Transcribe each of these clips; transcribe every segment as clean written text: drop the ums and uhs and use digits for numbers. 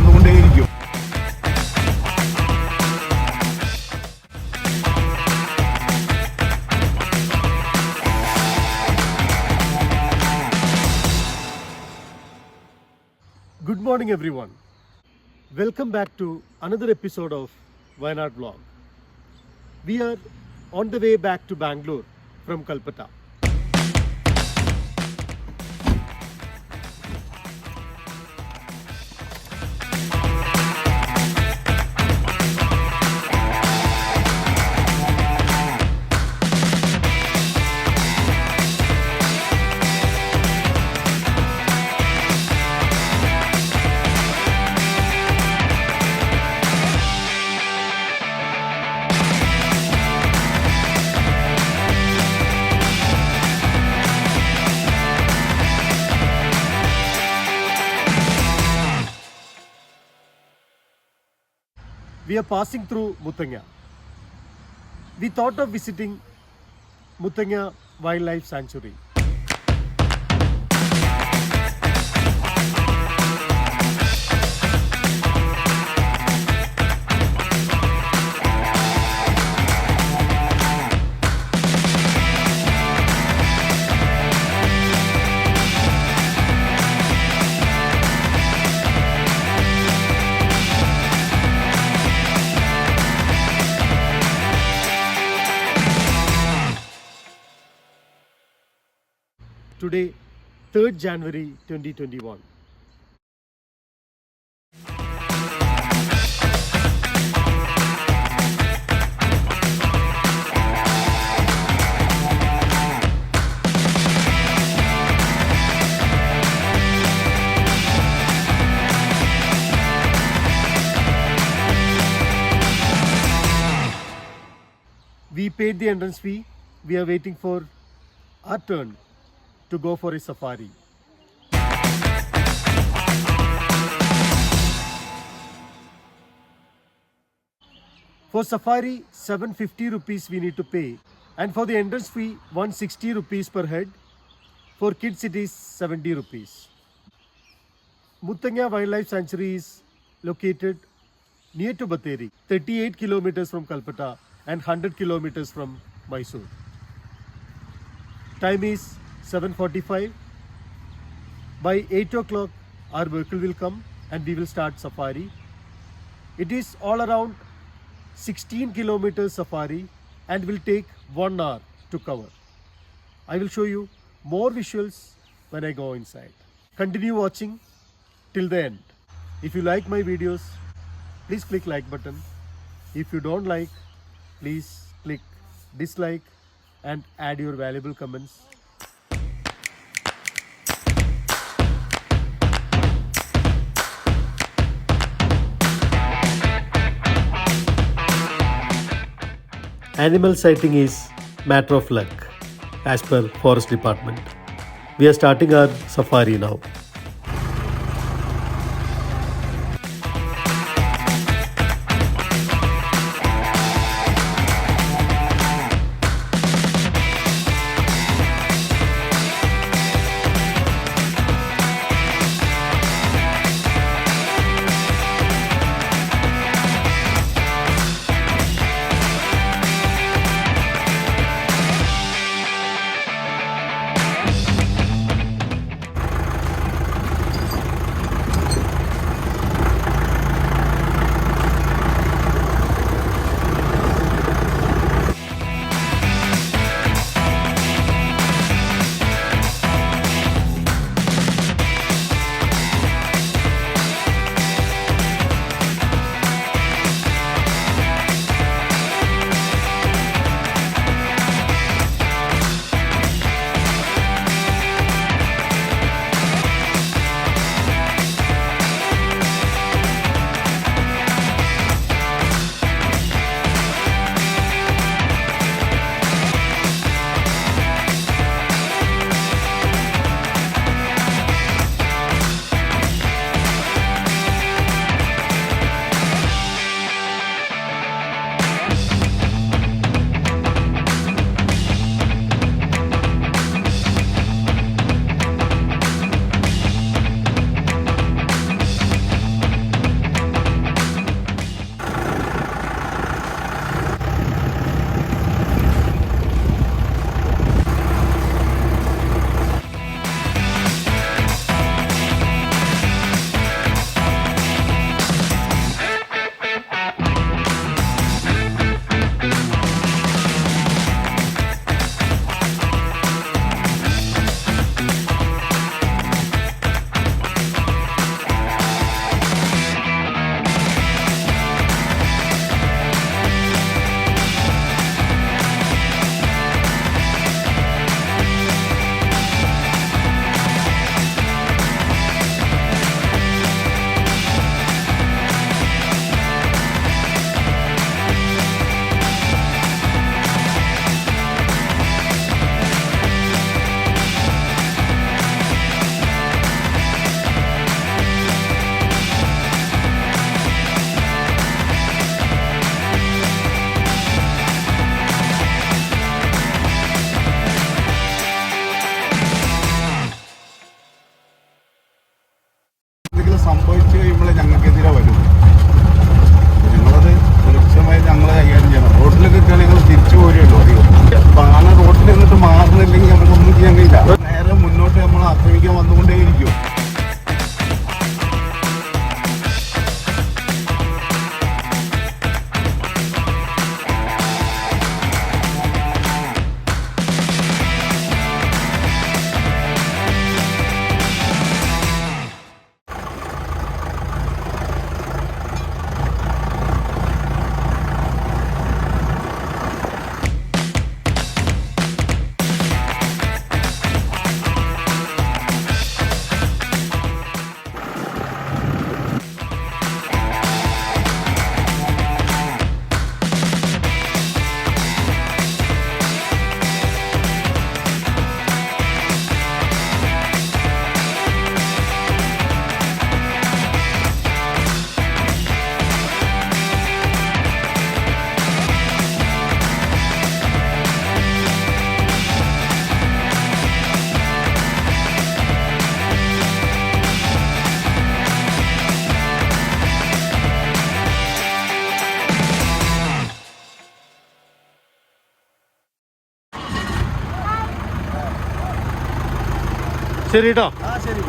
വന്നുകൊണ്ടേയിരിക്കും. Good morning everyone. Welcome back to another episode of Wayanad Vlog. We are on the way back to Bangalore from Kolkata. We are passing through Muthanga. We thought of visiting Muthanga Wildlife Sanctuary. Today, 3rd January 2021. We paid the entrance fee. We are waiting for our turn to go for a safari. For safari, 750 rupees we need to pay, and for the entrance fee, 160 rupees per head. For kids, it is 70 rupees. Muthanga Wildlife Sanctuary is located near to Batheri, 38 kilometers from Kolkata and 100 kilometers from Mysore. Time is 7:45. By 8 o'clock our vehicle will come and we will start safari. It is all around 16 kilometers safari and will take 1 hour to cover. I will show you more visuals when I go inside. Continue watching till the end. If you like my videos, please click like button. If you don't like, please click dislike and add your valuable comments. Animal sighting is matter of luck as per Forest Department. We are starting our safari now. തിരിച്ചു കഴിയുമ്പോഴേ ഞങ്ങൾക്കെതിരെ വരും. ഞങ്ങളത് സുരക്ഷിതമായി ഞങ്ങൾ കൈകാര്യം ചെയ്യണം. റോഡിലൊക്കെ കിട്ടുകയാണെങ്കിൽ ഞങ്ങൾ തിരിച്ചു പോരുമല്ലോ അധികം. പാന റോഡിൽ നിന്നിട്ട് മാറുന്നില്ലെങ്കിൽ നമുക്കൊന്നും ചെയ്യാൻ കഴിയില്ല. നേരെ മുന്നോട്ട് നമ്മൾ ആക്രമിക്കാൻ വന്നുകൊണ്ടേയിരിക്കും. ശരി കേട്ടോ. ശരി.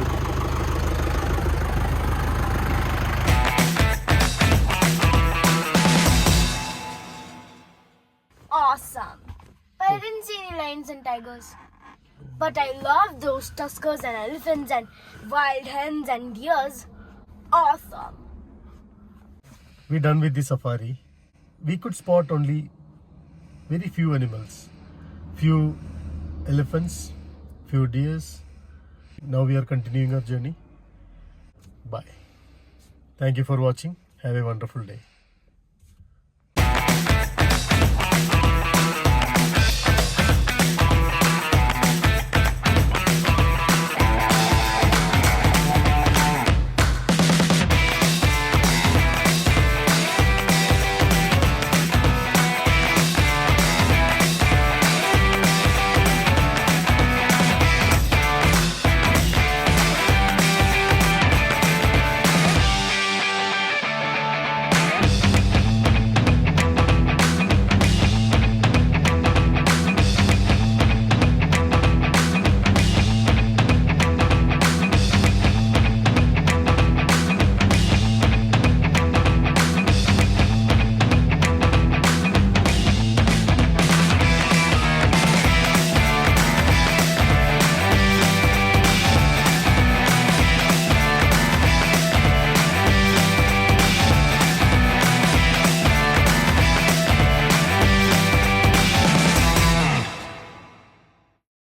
Awesome. But I didn't see any lions and tigers. But I love those tuskers and elephants and wild hens and deers. Awesome. We done with the safari. We could spot only very few animals. Few elephants, few deers. Now we are continuing our journey. Bye. Thank you for watching. Have a wonderful day.